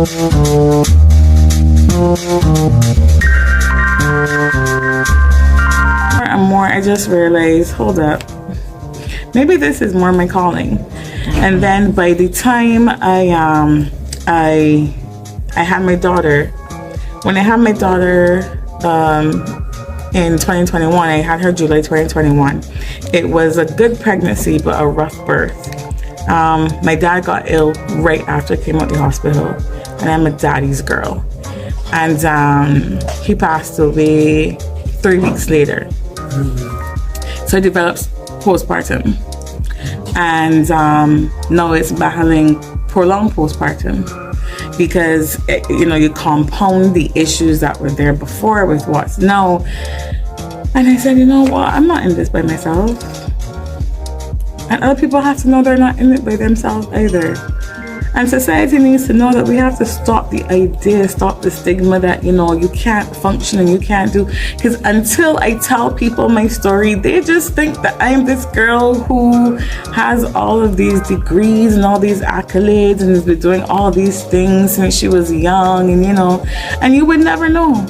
More and more, I just realized, hold up, maybe this is more my calling. And then by the time I had my daughter, when I had my daughter in 2021, I had her July 2021. It was a good pregnancy, but a rough birth. My dad got ill right after I came out the hospital, and I'm a daddy's girl. And he passed away 3 weeks later. So I developed postpartum. And now it's battling prolonged postpartum because, you compound the issues that were there before with what's now. And I said, you know what? I'm not in this by myself. And other people have to know they're not in it by themselves either. And society needs to know that we have to stop the idea, stop the stigma that, you can't function and you can't do. Because until I tell people my story, they just think that I'm this girl who has all of these degrees and all these accolades and has been doing all these things since she was young, and you would never know.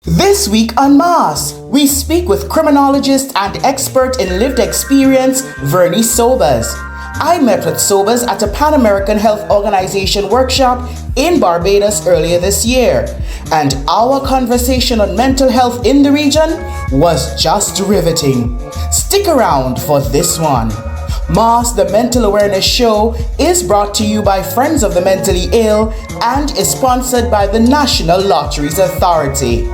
This week on Mass, we speak with criminologist and expert in lived experience, Vernee Sobers. I met with Sobers at a Pan American Health Organization workshop in Barbados earlier this year, and our conversation on mental health in the region was just riveting. Stick around for this one. Mass, the Mental Awareness Show, is brought to you by Friends of the Mentally Ill and is sponsored by the National Lotteries Authority.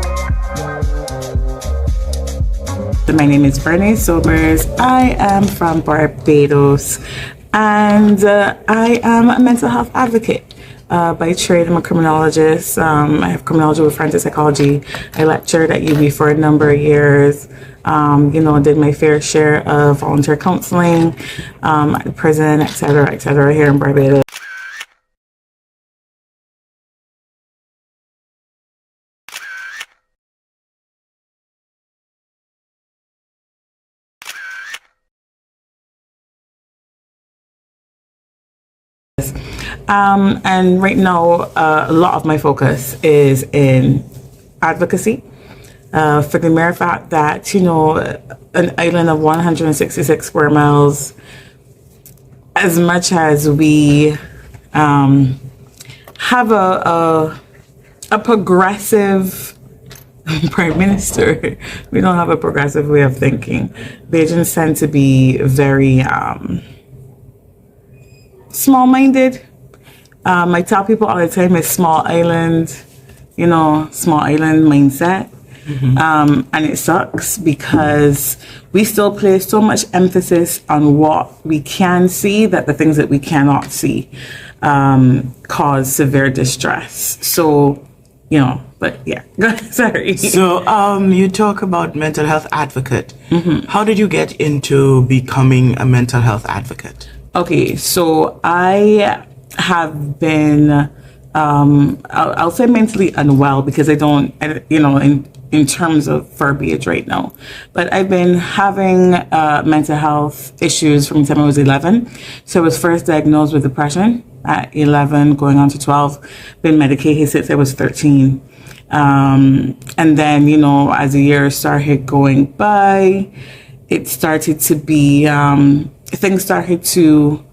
My name is Vernee Sobers. I am from Barbados, and I am a mental health advocate. By trade, I'm a criminologist. I have criminology with forensic psychology. I lectured at UB for a number of years. Did my fair share of volunteer counseling at the prison, et cetera, here in Barbados. And right now, a lot of my focus is in advocacy. For the mere fact that, an island of 166 square miles, as much as we have a progressive prime minister, we don't have a progressive way of thinking. Bajans tend to be very small-minded. I tell people all the time it's small island mindset. Mm-hmm. And it sucks because we still place so much emphasis on what we can see that the things that we cannot see cause severe distress. So, but yeah, sorry. So you talk about mental health advocate. Mm-hmm. How did you get into becoming a mental health advocate? Okay, so I have been, I'll say mentally unwell because in terms of verbiage right now, but I've been having mental health issues from the time I was 11. So I was first diagnosed with depression at 11, going on to 12, been medicated since I was 13. And then, as the years started going by, it started to be, things started to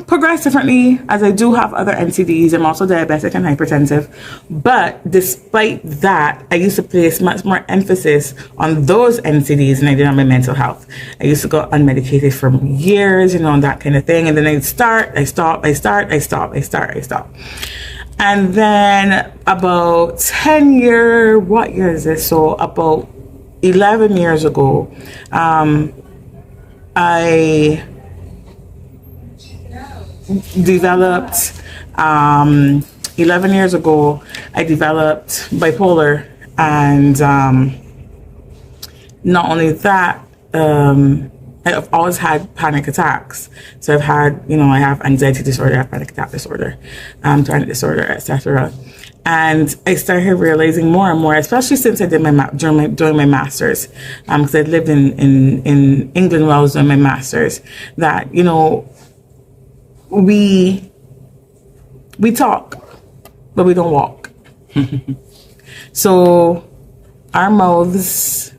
progress differently, as I do have other NCDs. I'm also diabetic and hypertensive. But despite that, I used to place much more emphasis on those NCDs than I did on my mental health. I used to go unmedicated for years, and that kind of thing. And then I stop. And then about 10 years, what year is this? So about 11 years ago, I developed 11 years ago I developed bipolar, and not only that, I've always had panic attacks. So I've had, I have anxiety disorder, I have panic attack disorder, panic disorder, etc. And I started realizing more and more, especially since I did during my master's, because I lived in England while I was doing my master's, that we talk, but we don't walk. So our mouths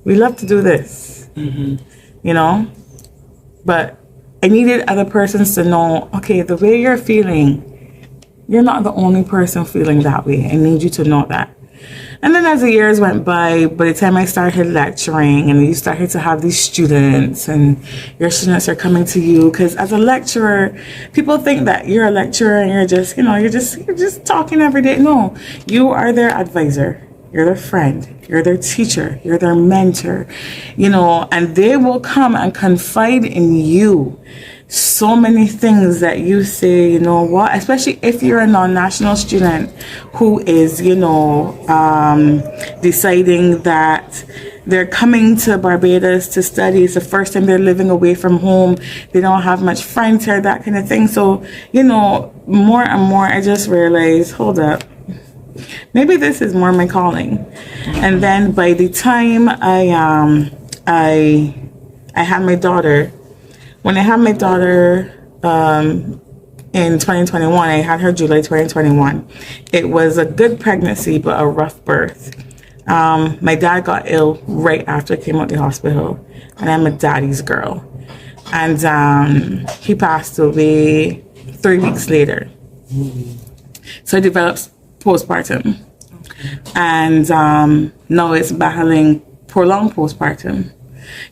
we love to do this, but I needed other persons to know, okay, the way you're feeling, you're not the only person feeling that way. I need you to know that. And then as the years went by the time I started lecturing, and you started to have these students, and your students are coming to you, because as a lecturer, people think that you're a lecturer and you're just talking every day. No, you are their advisor. You're their friend, you're their teacher, you're their mentor, and they will come and confide in you so many things that you say, especially if you're a non-national student who is, deciding that they're coming to Barbados to study. It's the first time they're living away from home. They don't have much friends here, that kind of thing. So, more and more I just realized, hold up, maybe this is more my calling. And then by the time I had my daughter, when I had my daughter in 2021, I had her July 2021. It was a good pregnancy, but a rough birth. My dad got ill right after I came out the hospital, and I'm a daddy's girl. And he passed away 3 weeks later. So I developed postpartum. And now it's battling prolonged postpartum,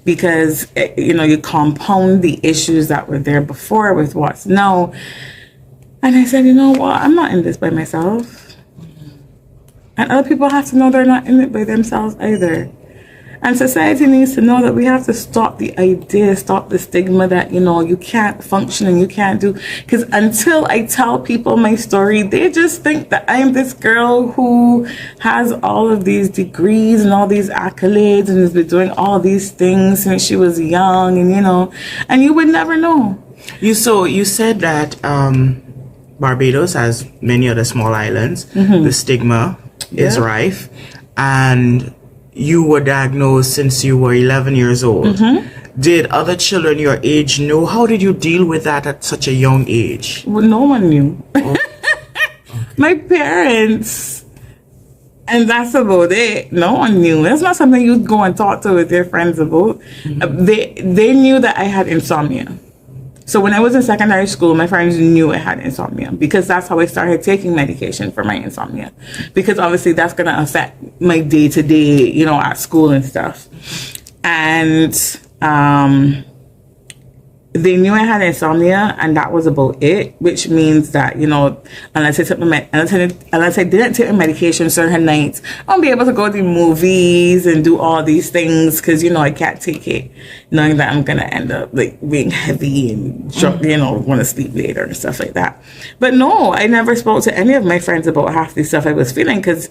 because you compound the issues that were there before with what's now. And I said, what, I'm not in this by myself, and other people have to know they're not in it by themselves either. And society needs to know that we have to stop the idea, stop the stigma that, you can't function and you can't do. Because until I tell people my story, they just think that I'm this girl who has all of these degrees and all these accolades and has been doing all these things since she was young, and you would never know. You said that Barbados, as many other small islands, the stigma is rife, and you were diagnosed since you were 11 years old. Did other children your age know? How did you deal with that at such a young age? Well, no one knew. My parents, and that's about it. No one knew. It's not something you'd go and talk to with your friends about. They knew that I had insomnia. So when I was in secondary school, my friends knew I had insomnia, because that's how I started taking medication for my insomnia. Because obviously that's going to affect my day-to-day, at school and stuff. And they knew I had insomnia, and that was about it, which means that, unless I didn't take my medication certain nights, I won't be able to go to movies and do all these things, because, I can't take it, knowing that I'm going to end up being heavy and drunk, want to sleep later and stuff like that. But no, I never spoke to any of my friends about half the stuff I was feeling, because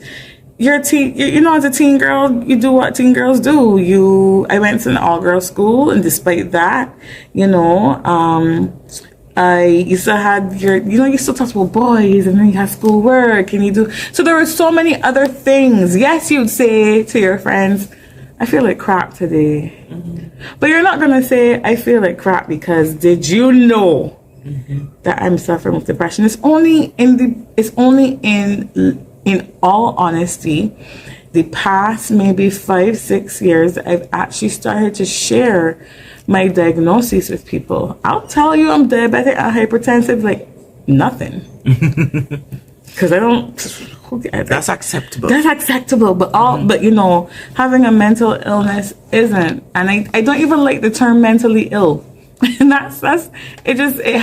you're a teen, as a teen girl, you do what teen girls do. I went to an all-girls school, and despite that, I used to have you still talk about boys, and then you have schoolwork, and so there were so many other things. Yes, you'd say to your friends, I feel like crap today. But you're not going to say, I feel like crap, because did you know that I'm suffering with depression? It's only in all honesty, the past maybe 5-6 years, I've actually started to share my diagnoses with people. I'll tell you I'm diabetic and hypertensive like nothing. Because I don't... That's acceptable. That's acceptable, but having a mental illness isn't. And I don't even like the term mentally ill. And it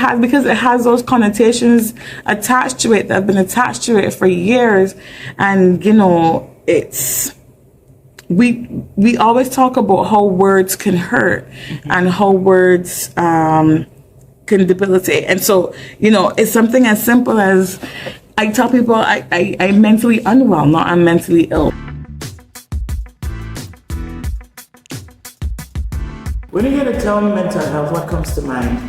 has those connotations attached to it that have been attached to it for years. And, we always talk about how words can hurt and how words can debilitate. And so, it's something as simple as I tell people I'm mentally unwell, not I'm mentally ill. When you hear the term mental health, what comes to mind?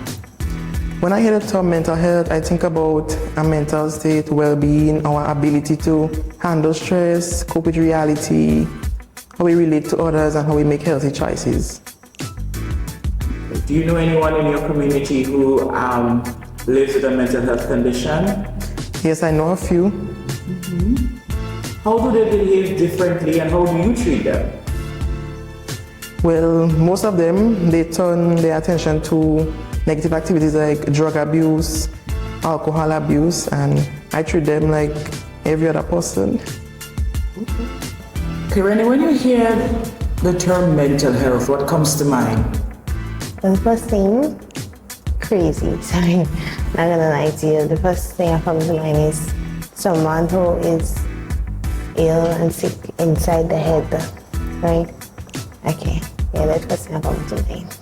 When I hear the term mental health, I think about a mental state, well-being, our ability to handle stress, cope with reality, how we relate to others, and how we make healthy choices. Do you know anyone in your community who lives with a mental health condition? Yes, I know a few. How do they behave differently and how do you treat them? Well, most of them, they turn their attention to negative activities like drug abuse, alcohol abuse, and I treat them like every other person. Okay, Vernee, when you hear the term mental health, what comes to mind? The first thing, crazy, sorry, not gonna lie to you. The first thing that comes to mind is someone who is ill and sick inside the head, right? Okay, yeah, that's the first thing that comes to mind.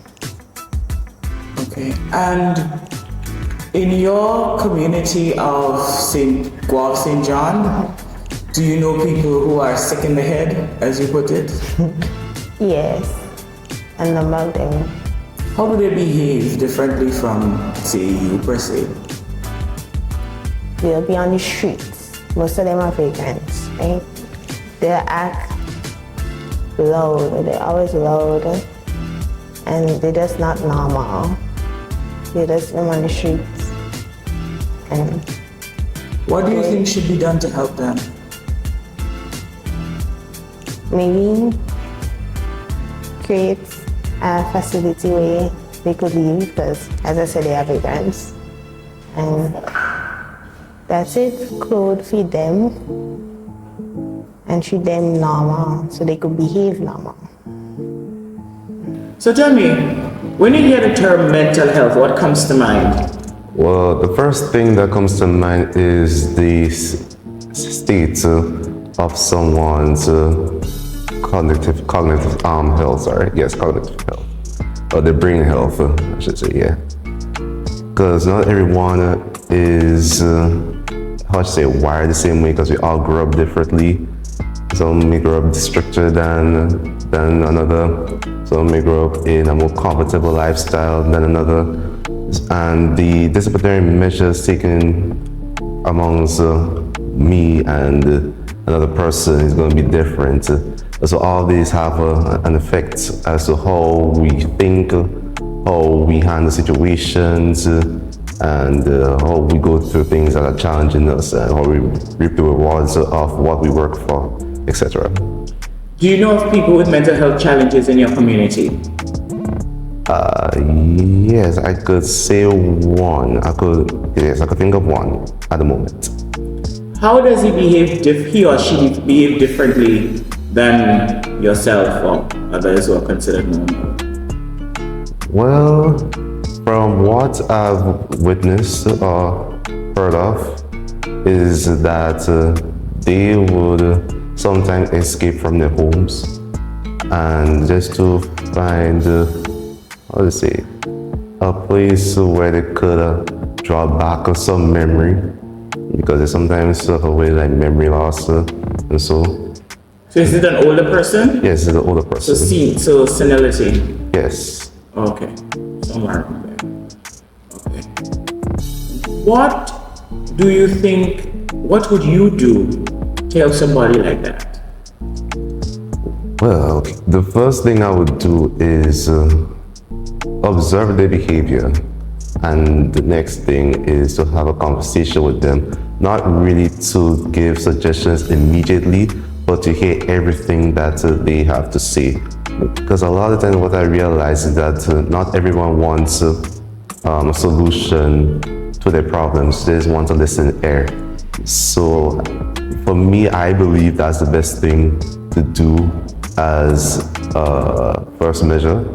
Okay, and in your community of St. John, do you know people who are sick in the head, as you put it? Yes, a number of them. How do they behave differently from, say, you per se? They'll be on the streets. Most of them are vagrants, right? They'll act loud, they're always loud, and they're just not normal. They're just on the streets. And what do you think should be done to help them? maybe create a facility where they could live, because as I said, they are vagrants. And that's it, clothe, feed them, and treat them normal so they could behave normal. So tell me, when you hear the term mental health, what comes to mind? Well, the first thing that comes to mind is the state of someone's cognitive health, cognitive health. Or the brain health, I should say, yeah. Because not everyone is, wired the same way, because we all grow up differently. Some may grow up stricter than another. Some may grow up in a more comfortable lifestyle than another. And the disciplinary measures taken amongst me and another person is going to be different. So all these have an effect as to how we think, how we handle situations, and how we go through things that are challenging us, and how we reap the rewards of what we work for, etc. Do you know of people with mental health challenges in your community? Yes, I could say one. I could think of one at the moment. How does he or she behave differently than yourself or others who are considered normal? Well, from what I've witnessed or heard of, is that they would sometimes escape from their homes and just to find, a place where they could draw back some memory, because they sometimes suffer with memory loss and so. So is it an older person? Yes, it's an older person. So senility? Yes. Okay, somewhere around there. Okay. What would you do to help somebody like that? Well, the first thing I would do is observe their behavior. And the next thing is to have a conversation with them, not really to give suggestions immediately, but to hear everything that they have to say. Because a lot of times what I realize is that not everyone wants a solution to their problems. They just want to listen air. So for me, I believe that's the best thing to do as a first measure.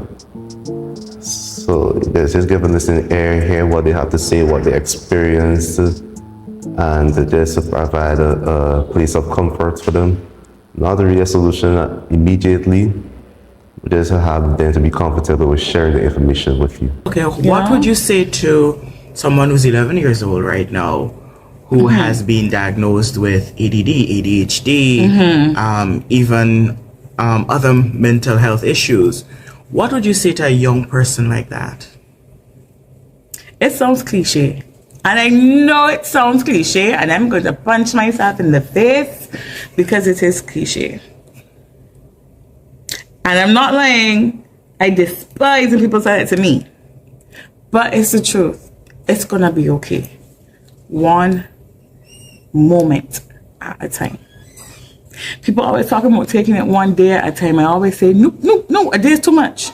So just give them listening air, hear what they have to say, what they experienced, and just provide a place of comfort for them. Not really a solution immediately, but just have them to be comfortable with sharing the information with you. Okay, what would you say to someone who's 11 years old right now who has been diagnosed with ADD, ADHD, even other mental health issues? What would you say to a young person like that? It sounds cliche. And I know it sounds cliche, and I'm going to punch myself in the face because it is cliche. And I'm not lying. I despise when people say it to me. But it's the truth. It's going to be okay. One moment at a time. People always talk about taking it one day at a time. I always say, no, a day is too much.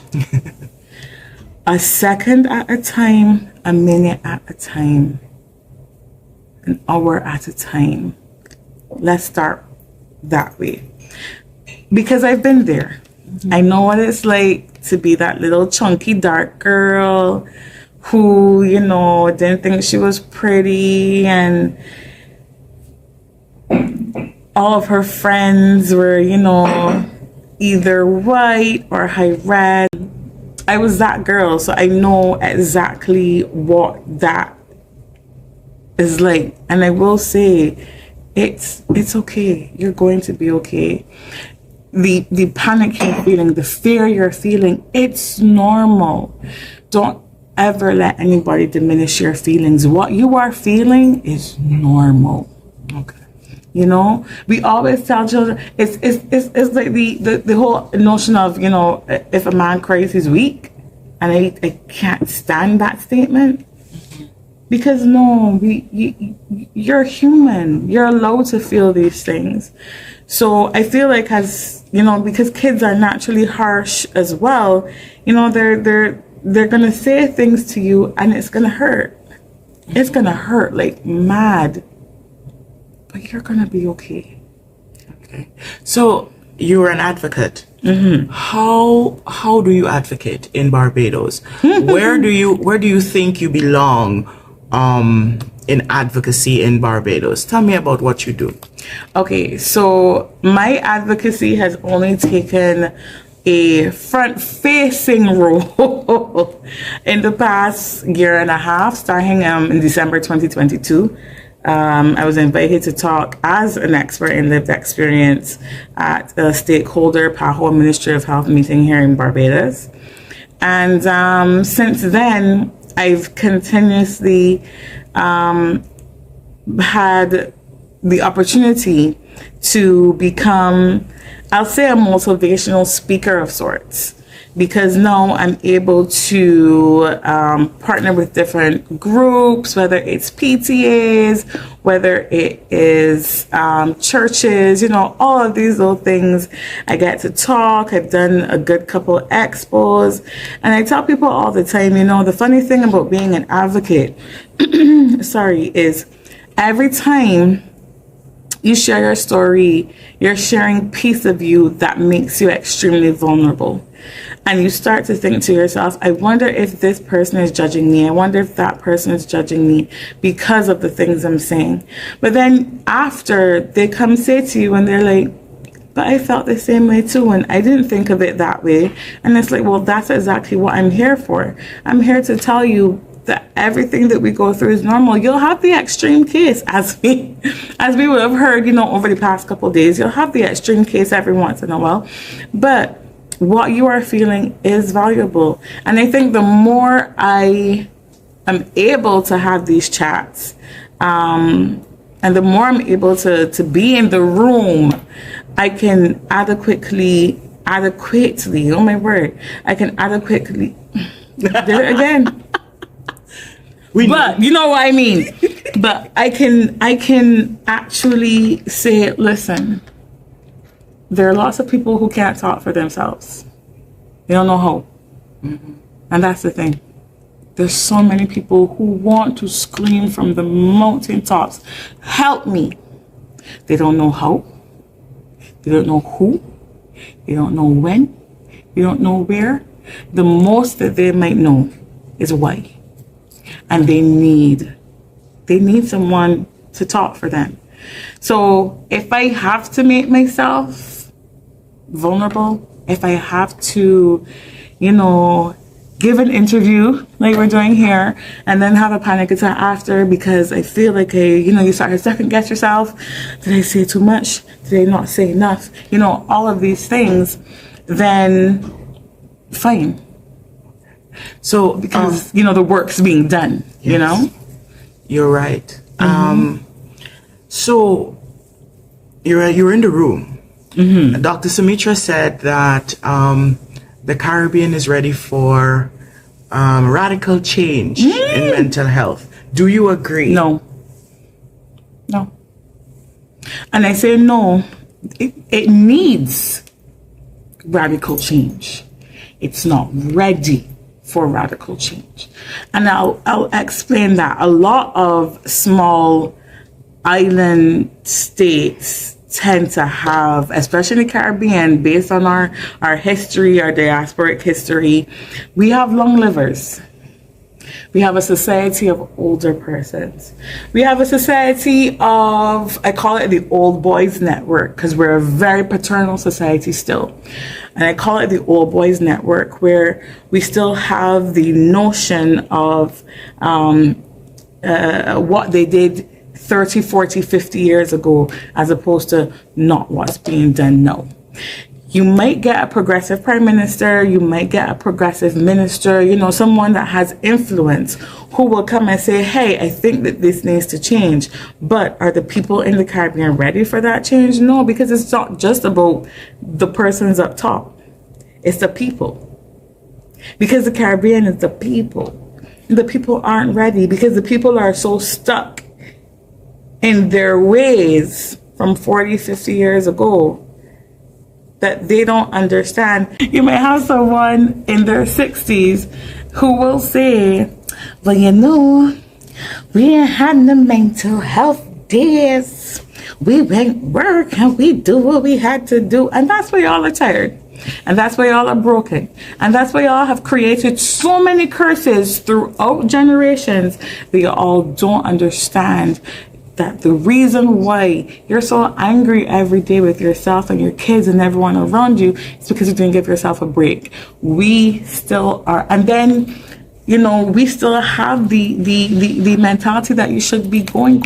A second at a time, a minute at a time, an hour at a time. Let's start that way. Because I've been there. I know what it's like to be that little chunky dark girl who, didn't think she was pretty, and all of her friends were, either white or high red. I was that girl, so I know exactly what that is like. And I will say, it's okay. You're going to be okay. The panic you're feeling, the fear you're feeling, it's normal. Don't ever let anybody diminish your feelings. What you are feeling is normal. Okay. We always tell children, it's like the whole notion of, if a man cries, he's weak. And I can't stand that statement. Because no, you're human. You're allowed to feel these things. So I feel like because kids are naturally harsh as well, they're going to say things to you and it's going to hurt. It's going to hurt like mad. But you're going to be okay. Okay. So you're an advocate. How do you advocate in Barbados? Where do you think you belong in advocacy in Barbados? Tell me about what you do. Okay, so my advocacy has only taken a front-facing role in the past year and a half, starting in December 2022. I was invited to talk as an expert in lived experience at a stakeholder PAHO Ministry of Health meeting here in Barbados. And since then, I've continuously had the opportunity to become, I'll say, a motivational speaker of sorts. Because now I'm able to partner with different groups, whether it's PTAs, whether it is churches, all of these little things. I get to talk. I've done a good couple expos. And I tell people all the time, the funny thing about being an advocate, is every time you share your story, you're sharing a piece of you that makes you extremely vulnerable. And you start to think to yourself, I wonder if this person is judging me. I wonder if that person is judging me because of the things I'm saying. But then after, they come say to you and they're like, but I felt the same way too, and I didn't think of it that way. And it's like, well, that's exactly what I'm here for. I'm here to tell you that everything that we go through is normal. You'll have the extreme case, as we would have heard, over the past couple of days. You'll have the extreme case every once in a while. But what you are feeling is valuable. And I think the more I am able to have these chats, and the more I'm able to be in the room, I can adequately, oh my word, I can adequately, did it again. But you know what I mean. But I can actually say, listen, there are lots of people who can't talk for themselves. They don't know how. And that's the thing. There's so many people who want to scream from the mountaintops, help me. They don't know how. They don't know who. They don't know when. They don't know where. The most that they might know is why. And they need someone to talk for them. So if I have to make myself vulnerable, if I have to, give an interview like we're doing here and then have a panic attack after because I feel like you start to second guess yourself. Did I say too much? Did I not say enough? All of these things, then fine. So because, the work's being done, Yes. You're right. So you're in the room. Dr. Sumitra said that the Caribbean is ready for radical change in mental health. Do you agree? No. And I say no. It needs radical change. It's not ready for radical change. And I'll explain that. A lot of small island states tend to have, especially in the Caribbean, based on our history, our diasporic history, we have long livers. We have a society of older persons. We have a society of, I call it the old boys network, because we're a very paternal society still. And I call it the old boys network, where we still have the notion of what they did 30, 40, 50 years ago, as opposed to not what's being done now. You might get a progressive prime minister, you might get a progressive minister, someone that has influence who will come and say, hey, I think that this needs to change. But are the people in the Caribbean ready for that change? No, because it's not just about the persons up top. It's the people. Because the Caribbean is the people. The people aren't ready because the people are so stuck in their ways from 40, 50 years ago that they don't understand. You may have someone in their 60s who will say, well, we ain't had the mental health days. We went work and we do what we had to do. And that's why y'all are tired. And that's why y'all are broken. And that's why y'all have created so many curses throughout generations that you all don't understand that the reason why you're so angry every day with yourself and your kids and everyone around you is because you didn't give yourself a break. We still are. And then, we still have the mentality that you should be going.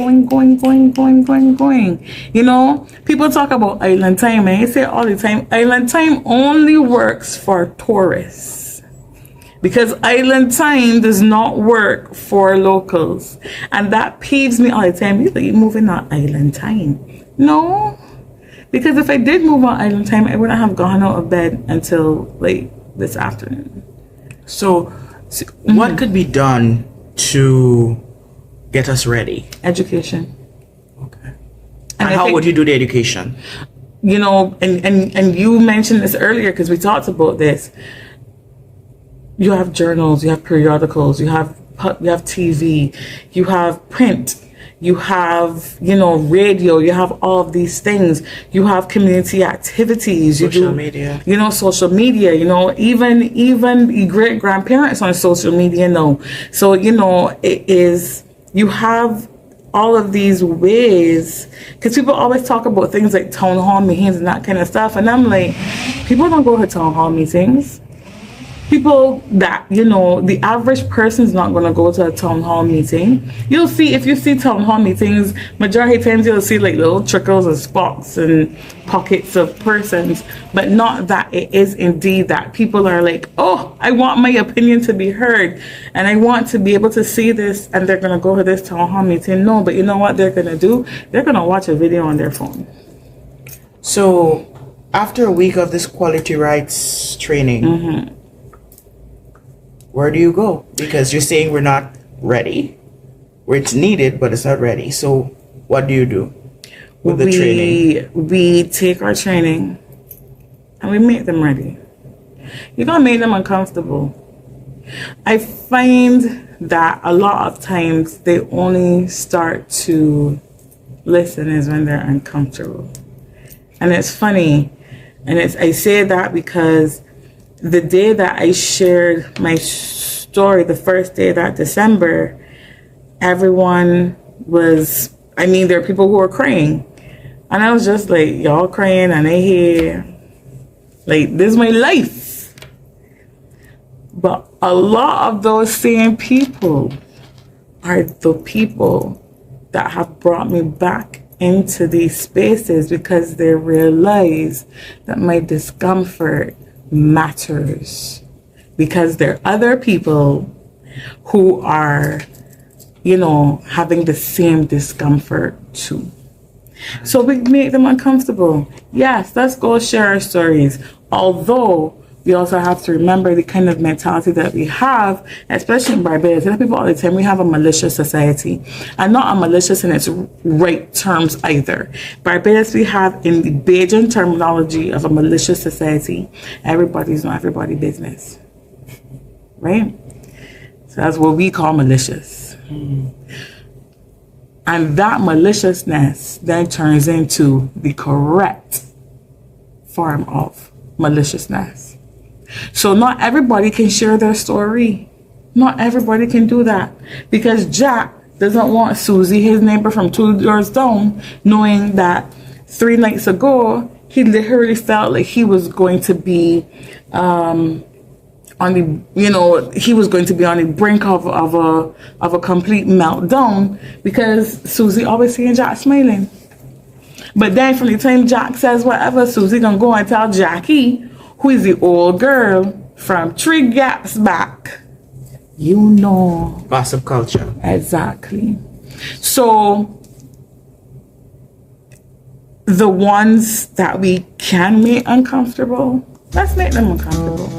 People talk about island time, and they say all the time, island time only works for tourists. Because island time does not work for locals. And that peeves me all the time. You're moving on island time. No. Because if I did move on island time, I wouldn't have gone out of bed until this afternoon. So what could be done to get us ready? Education. Okay. And how would you do the education? And you mentioned this earlier because we talked about this. You have journals, you have periodicals, you have TV, you have print, you have, radio, you have all of these things. You have community activities. Social media. Social media, even great grandparents on social media now. So, you have all of these ways, because people always talk about things like town hall meetings and that kind of stuff. And I'm like, people don't go to town hall meetings. People that, the average person is not going to go to a town hall meeting. You'll see, if you see town hall meetings, majority of times you'll see little trickles and spots and pockets of persons, but not that it is indeed that people are like, oh, I want my opinion to be heard and I want to be able to see this, and they're going to go to this town hall meeting. No, but you know what they're going to do? They're going to watch a video on their phone. So after a week of this quality rights training, where do you go? Because you're saying we're not ready, where it's needed, but it's not ready. So what do you do with the training? We take our training and we make them ready. You're going to make them uncomfortable. I find that a lot of times they only start to listen is when they're uncomfortable. And it's funny. And I say that because the day that I shared my story, the first day of that December, everyone was I mean, there are people who are crying. And I was just like, y'all crying and I hear, like, this is my life. But a lot of those same people are the people that have brought me back into these spaces because they realize that my discomfort matters. Because there are other people who are, you know, having the same discomfort too. So we make them uncomfortable. Yes, let's go share our stories. Although we also have to remember the kind of mentality that we have, especially in Barbados. I tell people all the time, we have a malicious society. And not a malicious in its right terms either. Barbados, we have, in the Bajan terminology of a malicious society, everybody's not everybody business. Right? So that's what we call malicious. And that maliciousness then turns into the correct form of maliciousness. So not everybody can share their story. Not everybody can do that. Because Jack doesn't want Susie, his neighbor from 2 doors down, knowing that 3 nights ago, he literally felt like he was going to be on the, you know, he was going to be on the brink of a complete meltdown because Susie always seeing Jack smiling. But then from the time Jack says whatever, Susie gonna go and tell Jackie, who is the old girl from 3 gaps back. You know. Gossip culture. Exactly. So the ones that we can make uncomfortable, let's make them uncomfortable.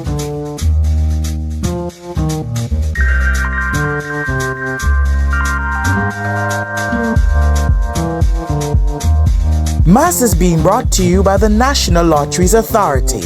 Mass is being brought to you by the National Lotteries Authority.